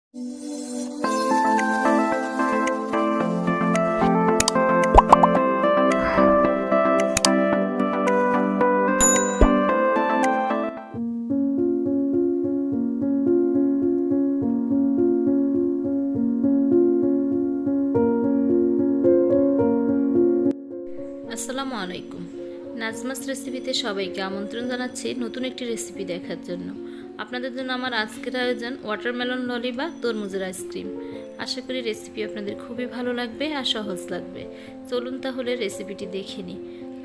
আসসালামু আলাইকুম। নাজমাস রেসিপিতে সবাইকে আমন্ত্রণ জানাচ্ছি নতুন একটি রেসিপি দেখার জন্য। আপনাদের জন্য আমার আজকের আয়োজন ওয়াটারমেলন ললি বা তরমুজের আইসক্রিম। আশা করি রেসিপি আপনাদের খুবই ভালো লাগবে আর সহজ লাগবে। চলুন তাহলে রেসিপিটি দেখে নিই।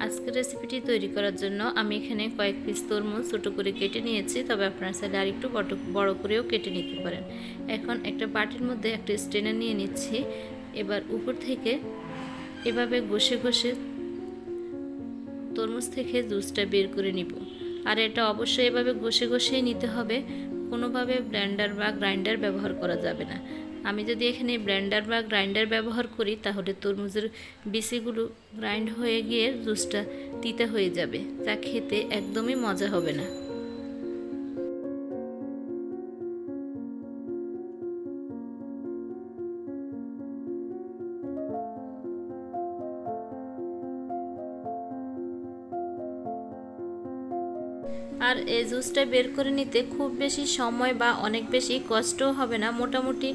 আজকের রেসিপিটি তৈরি করার জন্য আমি এখানে কয়েক পিস তরমুজ ছোটো করে কেটে নিয়েছি, তবে আপনারা চাইলে আর একটু বড় করেও কেটে নিতে পারেন। এখন একটা বাটির মধ্যে একটা স্ট্রেনার নিয়ে নিচ্ছি। এবার উপর থেকে এভাবে ঘষে ঘষে তরমুজ থেকে জুসটা বের করে নিব। আর এটা অবশ্যই এভাবে ঘষে ঘষেই নিতে হবে, কোনোভাবে ব্লেন্ডার বা গ্রাইন্ডার ব্যবহার করা যাবে না। আমি যদি এখানে ব্লেন্ডার বা গ্রাইন্ডার ব্যবহার করি তাহলে তরমুজের বিচিগুলো গ্রাইন্ড হয়ে গিয়ে জুসটা তিতা হয়ে যাবে, যা খেতে একদমই মজা হবে না। আর এই জুসটা বের করে নিতে খুব বেশি সময় বা অনেক বেশি কষ্টও হবে না। মোটামুটি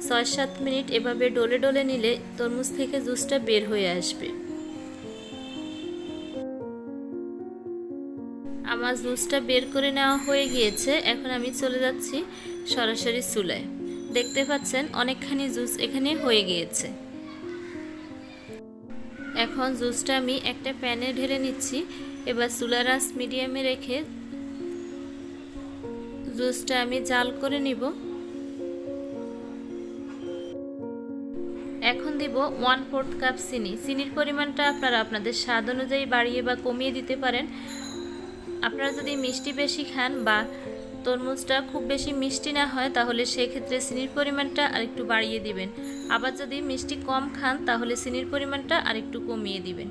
৬-৭ মিনিট এভাবে ডলে ডলে নিলে তরমুজ থেকে জুসটা বের হয়ে আসবে। আমার জুসটা বের করে নেওয়া হয়ে গিয়েছে। এখন আমি চলে যাচ্ছি সরাসরি চুলায়। দেখতে পাচ্ছেন অনেকখানি জুস এখানে হয়ে গিয়েছে। এখন জুসটা আমি একটা প্যানে ঢেলে নিচ্ছি। এবার চুলার আঁচ মিডিয়ামে রেখে জুসটা আমি জাল করে নিব। এখন দিব 1/4 কাপ চিনি। চিনির পরিমাণটা আপনারা আপনাদের স্বাদ অনুযায়ী বাড়িয়ে বা কমিয়ে দিতে পারেন। আপনারা যদি মিষ্টি বেশি খান বা তরমুজটা খুব বেশি মিষ্টি না হয় তাহলে সেক্ষেত্রে চিনির পরিমাণটা আরেকটু বাড়িয়ে দিবেন। আবার যদি মিষ্টি কম খান তাহলে চিনির পরিমাণটা আরেকটু কমিয়ে দিবেন।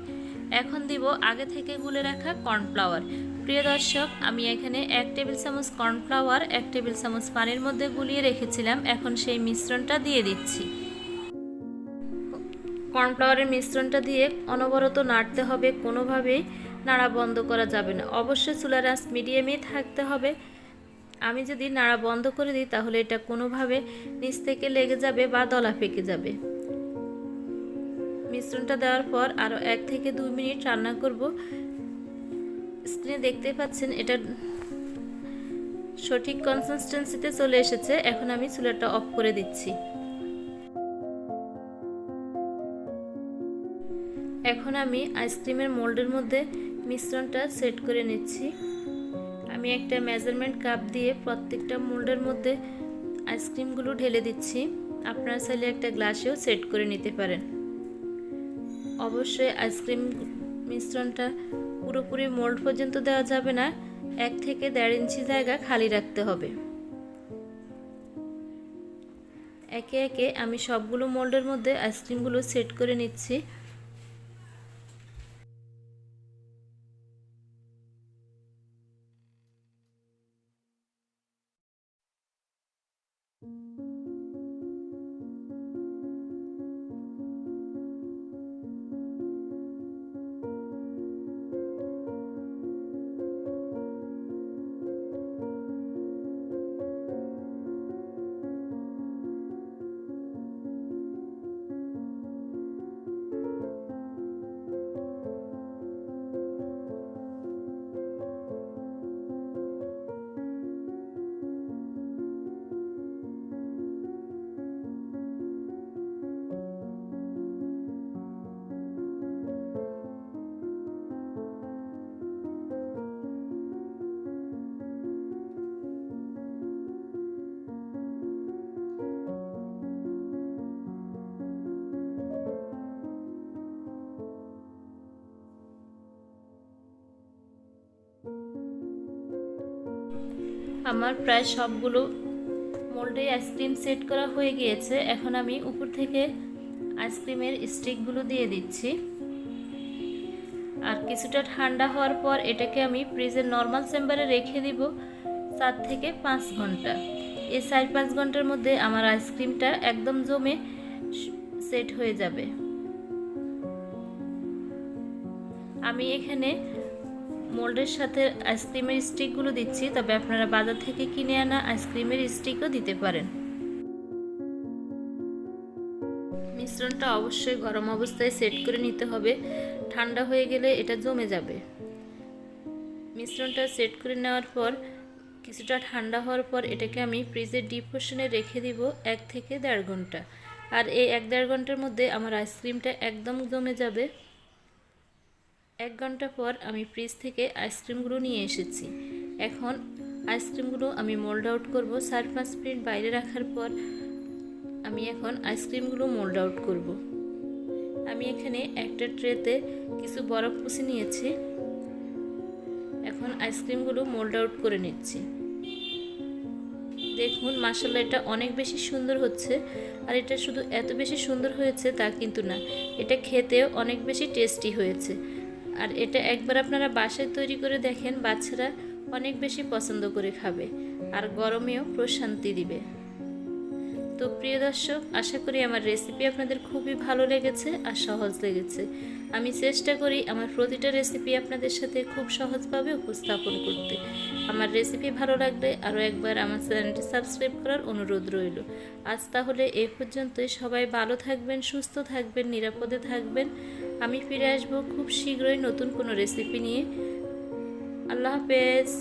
এখন দিব আগে থেকে গুলে রাখা কর্নফ্লাওয়ার। প্রিয় দর্শক, আমি এখানে 1 টেবিল চামচ কর্নফ্লাওয়ার 1 টেবিল চামচ পানির মধ্যে গুলিয়ে রেখেছিলাম। এখন সেই মিশ্রণটা দিয়ে দিচ্ছি। কর্নফ্লাওয়ারের মিশ্রণটা দিয়ে অনবরত নাড়তে হবে, কোনোভাবেই নাড়া বন্ধ করা যাবে না। অবশ্যই চুলার আঁচ মিডিয়ামেই থাকতে হবে। আমি যদি নাড়া বন্ধ করে দিই তাহলে এটা কোনোভাবে নিচ থেকে লেগে যাবে বা দলা পেকে যাবে। মিশ্রণটা দেওয়ার পর আরও 1 থেকে 2 মিনিট রান্না করব। স্ক্রিনে দেখতে পাচ্ছেন এটা সঠিক কনসিস্টেন্সিতে চলে এসেছে। এখন আমি চুলাটা অফ করে দিচ্ছি। এখন আমি আইসক্রিমের মোল্ডের মধ্যে মিশ্রণটা সেট করে নিচ্ছি। আমি একটা মেজারমেন্ট কাপ দিয়ে প্রত্যেকটা মোল্ডের মধ্যে আইসক্রিমগুলো ঢেলে দিচ্ছি। আপনারা চাইলে একটা গ্লাসেও সেট করে নিতে পারেন। অবশ্যই আইসক্রিম মিশ্রণটা পুরোপুরি মোল্ড পর্যন্ত দেওয়া যাবে না, 1 থেকে 1.5 ইঞ্চি জায়গা খালি রাখতে হবে। একে একে আমি সবগুলো মোল্ডের মধ্যে আইসক্রিমগুলো সেট করে নিচ্ছি। আমার প্রায় সবগুলো মোল্ডে আইসক্রিম সেট করা হয়ে গিয়েছে। এখন আমি উপর থেকে আইসক্রিমের স্টিকগুলো দিয়ে দিচ্ছি। আর কিছুটা ঠান্ডা হওয়ার পর এটাকে আমি ফ্রিজের নর্মাল চেম্বারে রেখে দিব 4 থেকে 5 ঘন্টা। এই 4-5 ঘন্টার মধ্যে আমার আইসক্রিমটা একদম জমে সেট হয়ে যাবে। আমি এখানে মোল্ডের সাথে আইসক্রিমের স্টিকগুলো দিচ্ছি, তবে আপনারা বাজার থেকে কিনে আনা আইসক্রিমের স্টিকও দিতে পারেন। মিশ্রণটা অবশ্যই গরম অবস্থায় সেট করে নিতে হবে, ঠান্ডা হয়ে গেলে এটা জমে যাবে। মিশ্রণটা সেট করে নেওয়ার পর কিছুটা ঠান্ডা হওয়ার পর এটাকে আমি ফ্রিজের ডিপ পোর্শনে রেখে দিব 1 থেকে 1.5 ঘন্টা। আর এই 1-1.5 ঘন্টার মধ্যে আমার আইসক্রিমটা একদম জমে যাবে। 1 ঘন্টা পর আমি ফ্রিজ থেকে আইসক্রিমগুলো নিয়ে এসেছি। এখন আইসক্রিমগুলো আমি মোল্ড আউট করব। 4-5 মিনিট বাইরে রাখার পর আমি এখন আইসক্রিমগুলো মোল্ড আউট করব। আমি এখানে একটা ট্রেতে কিছু বরফ কুচি নিয়েছি। এখন আইসক্রিমগুলো মোল্ড আউট করে নিচ্ছি। দেখুন মাশাআল্লাহ, এটা অনেক বেশি সুন্দর হচ্ছে। আর এটা শুধু এত বেশি সুন্দর হয়েছে তা কিন্তু না, এটা খেতেও অনেক বেশি টেস্টি হয়েছে। আর এটা একবার আপনারা বাসায় তৈরি করে দেখেন, বাচ্চারা অনেক বেশি পছন্দ করে খাবে আর গরমেও প্রশান্তি দিবে। তো প্রিয় দর্শক, আশা করি আমার রেসিপি আপনাদের খুবই ভালো লেগেছে আর সহজ লেগেছে। আমি চেষ্টা করি আমার প্রতিটা রেসিপি আপনাদের সাথে খুব সহজভাবে উপস্থাপন করতে। আমার রেসিপি ভালো লাগলে আরও একবার আমার চ্যানেলটি সাবস্ক্রাইব করার অনুরোধ রইল। আজ তাহলে এই পর্যন্তই। সবাই ভালো থাকবেন, সুস্থ থাকবেন, নিরাপদে থাকবেন। আমি ফিরে আসব খুব শীঘ্রই নতুন কোনো রেসিপি নিয়ে। আল্লাহ হাফেজ।